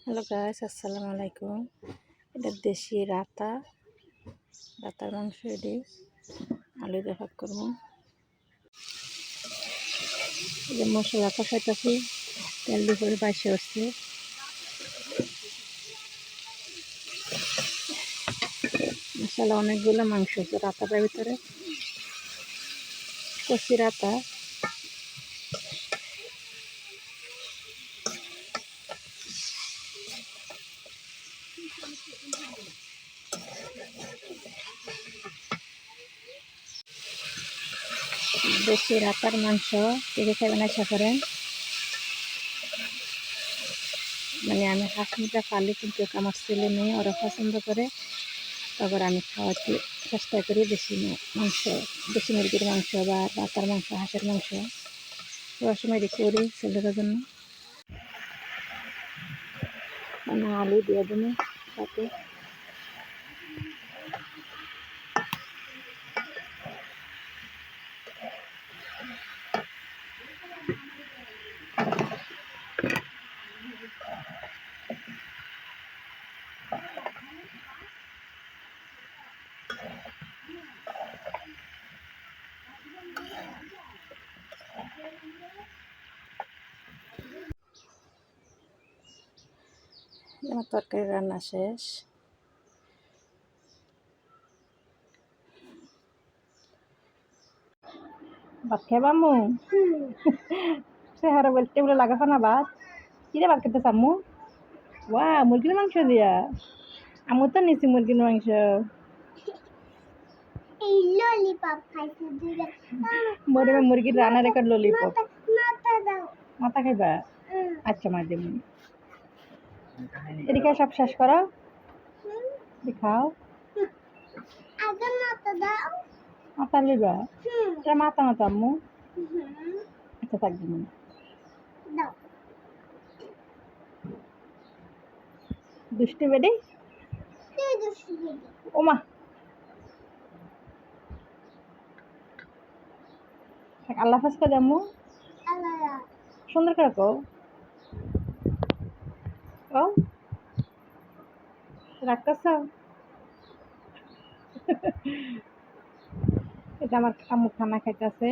Hello guys, আসসালামু আলাইকুম। এটা দেশি রাতার মাংস। এটি আলু দিয়ে ভাগ করবো। এই যে মশলা কষাইতেছি, তেল দিয়ে করে বাইশে আসছে। মশলা অনেকগুলো মাংস আছে রাতাটার ভিতরে। কষি রাতা, দেশি রাতার মাংস কে খাবেন আশা করেন। মানে আমি হাঁস মুরগা পালি, কিন্তু আমার ছেলে মেয়ে ওরা পছন্দ করে। তারপর আমি খাওয়াতে চেষ্টা করি দেশি মাংস, দেশি মুরগির মাংস বা রাতার মাংস, হাঁসের মাংস সবার সময় করি ছেলেদের জন্য। মানে আলু দিয়ে দেবো সাথে। আমার তরকারি রান্না শেষ। ভাত খাইবা আম্মু? চেহারা বলতে বলে লাগাবো না ভাত। কিরে ভাত খেতে আম্মু? ওয়া, মুরগির মাংস দিয়া? আম্মু তো নিছি মুরগির মাংস। মরে মুরগির রান্নার একটা ললিপপ। মাথা খাইবা? আচ্ছা, মা দেব। এদিকে সব শেষ করো, খাও। মাথা লিবা? এটা মাথা মাথা আম্মু। আচ্ছা, থাকবে না। দুষ্টু বেডি। ওমা, আল্লাহ হাফেজ করে আম্মু। সুন্দর করে কও। কও, রাখতেছ? এটা আমার আম্মু খানা খাইতেছে।